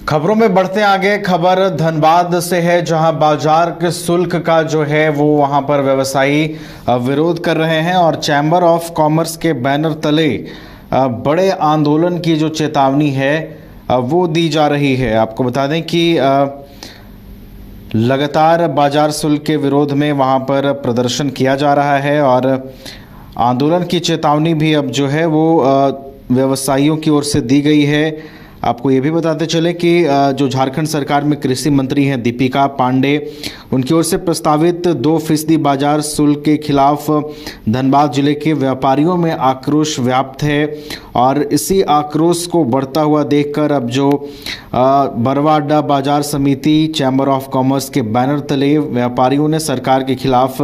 खबरों में बढ़ते आगे, खबर धनबाद से है, जहां बाजार के शुल्क का जो है वो वहां पर व्यवसायी विरोध कर रहे हैं और चैम्बर ऑफ कॉमर्स के बैनर तले बड़े आंदोलन की जो चेतावनी है वो दी जा रही है। आपको बता दें कि लगातार बाजार शुल्क के विरोध में वहां पर प्रदर्शन किया जा रहा है और आंदोलन की चेतावनी भी अब जो है वो व्यवसायियों की ओर से दी गई है। आपको ये भी बताते चले कि जो झारखंड सरकार में कृषि मंत्री हैं दीपिका पांडे, उनकी ओर से प्रस्तावित 2% बाजार शुल्क के खिलाफ धनबाद जिले के व्यापारियों में आक्रोश व्याप्त है और इसी आक्रोश को बढ़ता हुआ देखकर अब जो बरवा अड्डा बाजार समिति चैम्बर ऑफ कॉमर्स के बैनर तले व्यापारियों ने सरकार के खिलाफ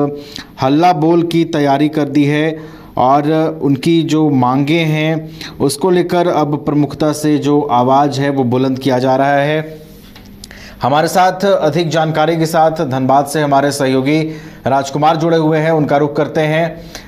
हल्ला बोल की तैयारी कर दी है और उनकी जो मांगे हैं उसको लेकर अब प्रमुखता से जो आवाज़ है वो बुलंद किया जा रहा है। हमारे साथ अधिक जानकारी के साथ धनबाद से हमारे सहयोगी राजकुमार जुड़े हुए हैं, उनका रुख करते हैं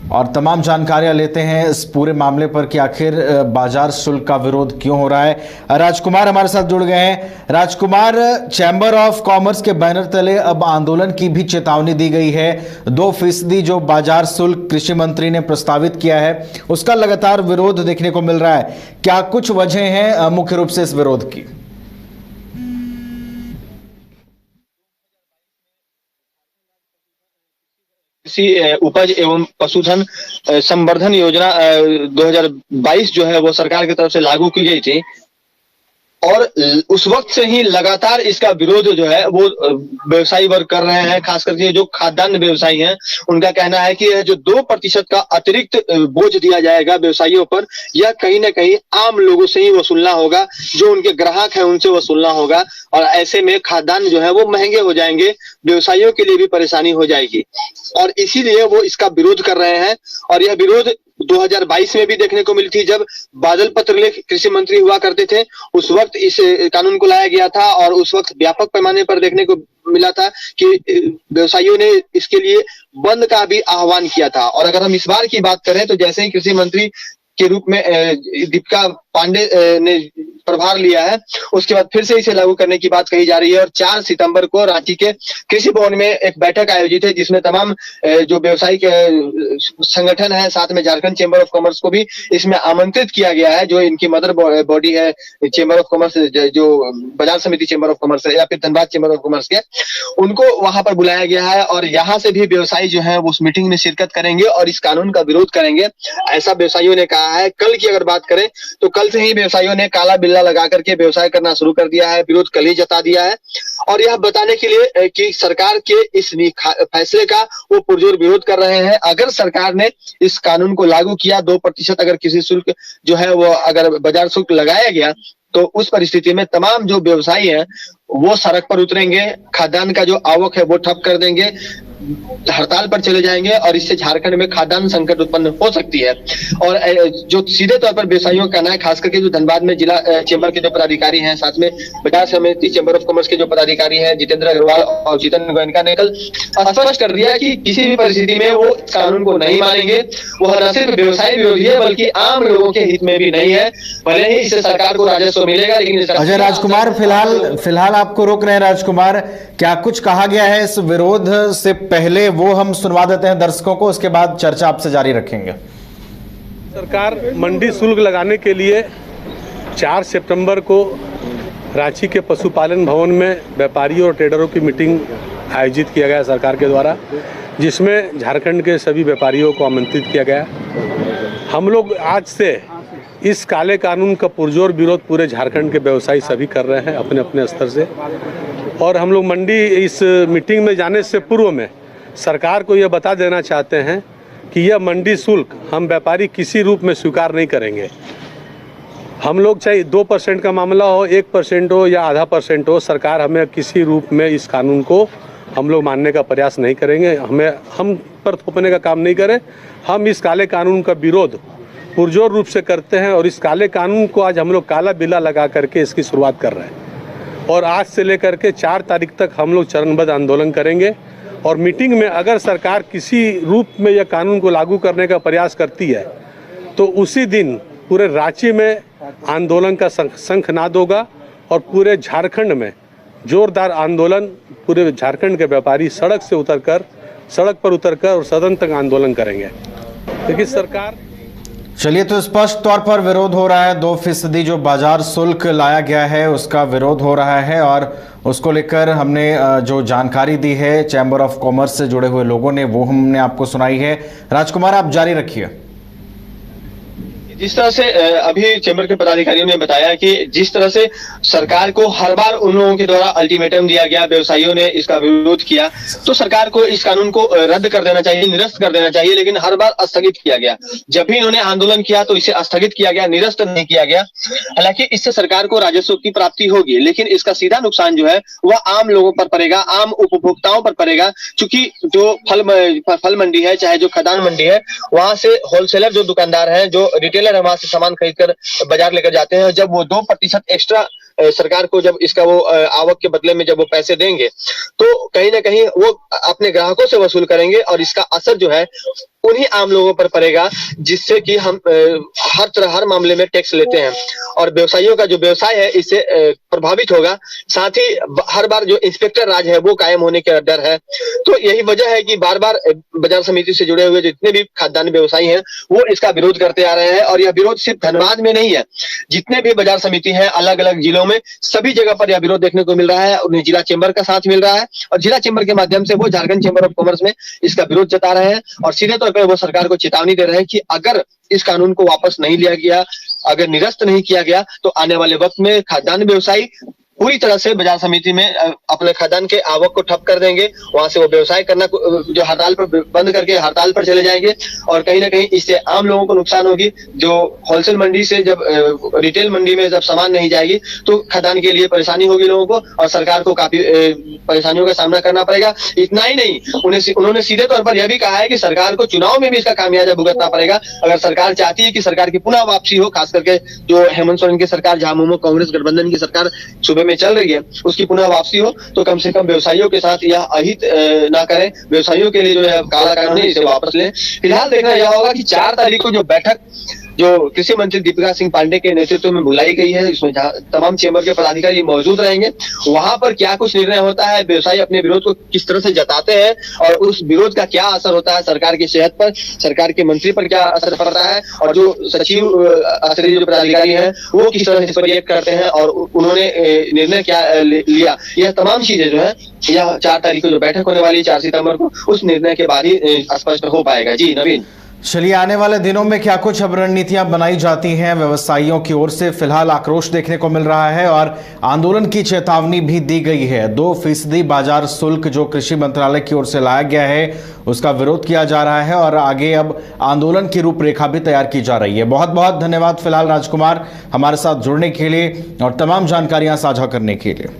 और तमाम जानकारियां लेते हैं इस पूरे मामले पर कि आखिर बाजार शुल्क का विरोध क्यों हो रहा है। राजकुमार हमारे साथ जुड़ गए हैं। राजकुमार, चैम्बर ऑफ कॉमर्स के बैनर तले अब आंदोलन की भी चेतावनी दी गई है। 2% जो बाजार शुल्क कृषि मंत्री ने प्रस्तावित किया है उसका लगातार विरोध देखने को मिल रहा है। क्या कुछ वजह हैं मुख्य रूप से इस विरोध की? कृषि उपज एवं पशुधन संवर्धन योजना 2022 जो है वो सरकार की तरफ से लागू की गई थी और उस वक्त से ही लगातार इसका विरोध जो है वो व्यवसायी वर्ग कर रहे हैं। खास करके जो खाद्यान्न व्यवसायी हैं उनका कहना है कि जो 2% का अतिरिक्त बोझ दिया जाएगा व्यवसायियों पर, यह कहीं ना कहीं आम लोगों से ही वसूलना होगा, जो उनके ग्राहक हैं उनसे वसूलना होगा और ऐसे में खाद्यान्न जो है वो महंगे हो जाएंगे, व्यवसायियों के लिए भी परेशानी हो जाएगी और इसीलिए वो इसका विरोध कर रहे हैं। और यह विरोध 2022 में भी देखने को मिली थी, जब बादल पत्रलेख कृषि मंत्री हुआ करते थे, उस वक्त इस कानून को लाया गया था और उस वक्त व्यापक पैमाने पर देखने को मिला था कि व्यवसायियों ने इसके लिए बंद का भी आह्वान किया था। और अगर हम इस बार की बात करें तो जैसे ही कृषि मंत्री के रूप में दीपिका पांडे ने प्रभार लिया है, उसके बाद फिर से इसे लागू करने की बात कही जा रही है और 4 सितंबर को रांची के कृषि भवन में एक बैठक आयोजित है जिसमें तमाम जो व्यवसायिक संगठन है, साथ में झारखंड चैम्बर ऑफ कॉमर्स को भी इसमें आमंत्रित किया गया है, जो इनकी मदर बॉडी है चैम्बर ऑफ कॉमर्स, जो बाजार समिति चैम्बर ऑफ कॉमर्स है या फिर धनबाद चैम्बर ऑफ कॉमर्स के, उनको वहां पर बुलाया गया है और यहाँ से भी व्यवसायी जो है उस मीटिंग में शिरकत करेंगे और इस कानून का विरोध करेंगे, ऐसा व्यवसायियों ने कहा है। कल की अगर बात करें तो कल से ही व्यवसायियों ने काला बिल्ला लगा करके व्यवसाय करना शुरू कर दिया है, विरोध कल ही जता दिया है और यह बताने के लिए कि सरकार के इस फैसले का वो पुरजोर विरोध कर रहे हैं। अगर सरकार ने इस कानून को लागू किया, 2% अगर किसी शुल्क जो है वो अगर बाजार शुल्क लगाया गया तो उस परिस्थिति में तमाम जो व्यवसायी हैं वो सड़क पर उतरेंगे, खाद्यान्न का जो आवक है वो ठप कर देंगे, हड़ताल पर चले जाएंगे और इससे झारखंड में खाद्यान्न संकट उत्पन्न हो सकती है। और जो सीधे तौर पर व्यवसायियों का कहना है, खास करके जो धनबाद में जिला चैम्बर के जो पदाधिकारी हैं, साथ में बाजार समिति चैम्बर ऑफ कॉमर्स के जो पदाधिकारी हैं जितेंद्र अग्रवाल और जितेंद्र गोयनका ने कल स्पष्ट कर दिया कि किसी भी परिस्थिति में वो इस कानून को नहीं मानेंगे। वह न सिर्फ व्यवसाय विरोधी है बल्कि आम लोगों के हित में भी नहीं है। भले ही इससे सरकार को राजस्व मिलेगा, लेकिन अजय राजकुमार, फिलहाल आपको रोक रहे हैं। राजकुमार, क्या कुछ कहा गया है इस विरोध से पहले वो हम सुनवा देते हैं दर्शकों को, उसके बाद चर्चा आपसे जारी रखेंगे। सरकार मंडी शुल्क लगाने के लिए 4 सितंबर को रांची के पशुपालन भवन में व्यापारियों और ट्रेडरों की मीटिंग आयोजित किया गया सरकार के द्वारा, जिसमें झारखंड के सभी व्यापारियों को आमंत्रित किया गया। हम लोग आज से इस काले कानून का पुरजोर विरोध पूरे झारखंड के व्यवसायी सभी कर रहे हैं अपने अपने स्तर से। और हम लोग मंडी इस मीटिंग में जाने से पूर्व में सरकार को यह बता देना चाहते हैं कि यह मंडी शुल्क हम व्यापारी किसी रूप में स्वीकार नहीं करेंगे। हम लोग चाहे 2% का मामला हो, 1% हो या आधा % हो, सरकार हमें किसी रूप में इस कानून को हम लोग मानने का प्रयास नहीं करेंगे। हम पर थोपने का काम नहीं करें। हम इस काले कानून का विरोध पुरजोर रूप से करते हैं और इस काले कानून को आज हम लोग काला बिल्ला लगा करके इसकी शुरुआत कर रहे हैं और आज से लेकर के 4 तारीख तक हम लोग चरणबद्ध आंदोलन करेंगे। और मीटिंग में अगर सरकार किसी रूप में यह कानून को लागू करने का प्रयास करती है तो उसी दिन पूरे रांची में आंदोलन का शंखनाद होगा और पूरे झारखंड में जोरदार आंदोलन, पूरे झारखंड के व्यापारी सड़क पर उतरकर और सदन तक आंदोलन करेंगे। देखिए सरकार, चलिए, तो स्पष्ट तौर पर विरोध हो रहा है। 2% जो बाजार शुल्क लाया गया है उसका विरोध हो रहा है और उसको लेकर हमने जो जानकारी दी है चैम्बर ऑफ कॉमर्स से जुड़े हुए लोगों ने, वो हमने आपको सुनाई है। राजकुमार, आप जारी रखिए। जिस तरह से अभी चैम्बर के पदाधिकारियों ने बताया कि जिस तरह से सरकार को हर बार उन लोगों के द्वारा अल्टीमेटम दिया गया, व्यवसायियों ने इसका विरोध किया, तो सरकार को इस कानून को रद्द कर देना चाहिए, निरस्त कर देना चाहिए, लेकिन हर बार स्थगित किया गया। जब भी इन्होंने आंदोलन किया तो इसे स्थगित किया गया, निरस्त नहीं किया गया। हालांकि इससे सरकार को राजस्व की प्राप्ति होगी, लेकिन इसका सीधा नुकसान जो है वह आम लोगों पर पड़ेगा, आम उपभोक्ताओं पर पड़ेगा। क्योंकि जो फल मंडी है, चाहे जो खदान मंडी है, वहां से होलसेलर जो दुकानदार है, जो रिटेलर वहां से सामान खरीदकर बाजार लेकर जाते हैं, जब वो 2% एक्स्ट्रा सरकार को जब इसका वो आवक के बदले में जब वो पैसे देंगे तो कहीं ना कहीं वो अपने ग्राहकों से वसूल करेंगे और इसका असर जो है उन्हीं आम लोगों पर पड़ेगा, जिससे कि हम हर मामले में टैक्स लेते हैं और व्यवसायियों का जो व्यवसाय है इससे प्रभावित होगा। साथ ही हर बार जो इंस्पेक्टर राज है वो कायम होने का डर है। तो यही वजह है कि बार बार बाजार समिति से जुड़े हुए जितने भी खाद्यान्न व्यवसायी हैं वो इसका विरोध करते आ रहे हैं। और यह विरोध सिर्फ धनबाद में नहीं है, जितने भी बाजार समिति हैं अलग अलग जिलों में, सभी जगह पर यह विरोध देखने को मिल रहा है। उन्हें जिला चैम्बर का साथ मिल रहा है और जिला चैम्बर के माध्यम से वो झारखंड चैम्बर ऑफ कॉमर्स में इसका विरोध जता रहे हैं और सीधे तौर पर वो सरकार को चेतावनी दे रहे हैं कि अगर इस कानून को वापस नहीं लिया गया, अगर निरस्त नहीं किया गया, तो आने वाले वक्त में खाद्यान्न व्यवसायी पूरी तरह से बाजार समिति में अपने खाद्यान्न के आवक को ठप कर देंगे। वहां से वो व्यवसाय करना जो हड़ताल पर बंद करके हड़ताल पर चले जाएंगे और कहीं ना कहीं इससे आम लोगों को नुकसान होगी। जो होलसेल मंडी से जब रिटेल मंडी में जब सामान नहीं जाएगी तो खाद्यान्न के लिए परेशानी होगी लोगों को और सरकार को काफी परेशानियों का सामना करना पड़ेगा। इतना ही नहीं, उन्होंने सीधे तौर पर यह भी कहा है कि सरकार को चुनाव में भी इसका खामियाजा भुगतना पड़ेगा। अगर सरकार चाहती है कि सरकार की पुनः वापसी हो, खास करके जो हेमंत सोरेन की सरकार, झामुमो कांग्रेस गठबंधन की सरकार सूबे में चल रही है, उसकी पुनः वापसी हो, तो कम से कम व्यवसायियों के साथ यह अहित ना करें। व्यवसायियों के लिए जो है काला कानून है, इसे वापस लें। फिलहाल देखना यह होगा कि 4 तारीख को जो बैठक जो कृषि मंत्री दीपिका सिंह पांडे के नेतृत्व में बुलाई गई है, इसमें तमाम चैम्बर के पदाधिकारी मौजूद रहेंगे। वहां पर क्या कुछ निर्णय होता है, व्यवसायी अपने विरोध को किस तरह से जताते हैं और उस विरोध का क्या असर होता है सरकार की सेहत पर, सरकार के मंत्री पर क्या असर पड़ता है और जो सचिव स्तरीय जो पदाधिकारी हैं वो किस तरह से इस पर रिएक्ट करते हैं और उन्होंने निर्णय क्या लिया, यह तमाम चीजें जो है यह 4 तारीख को जो बैठक होने वाली है 4 सितंबर को, उस निर्णय के बाद ही स्पष्ट हो पाएगा। जी नवीन। चलिए, आने वाले दिनों में क्या कुछ अब रणनीतियां बनाई जाती हैं व्यवसायियों की ओर से? फिलहाल आक्रोश देखने को मिल रहा है और आंदोलन की चेतावनी भी दी गई है। 2% बाजार शुल्क जो कृषि मंत्रालय की ओर से लाया गया है उसका विरोध किया जा रहा है और आगे अब आंदोलन की रूपरेखा भी तैयार की जा रही है। बहुत बहुत धन्यवाद फिलहाल राजकुमार, हमारे साथ जुड़ने के लिए और तमाम जानकारियां साझा करने के लिए।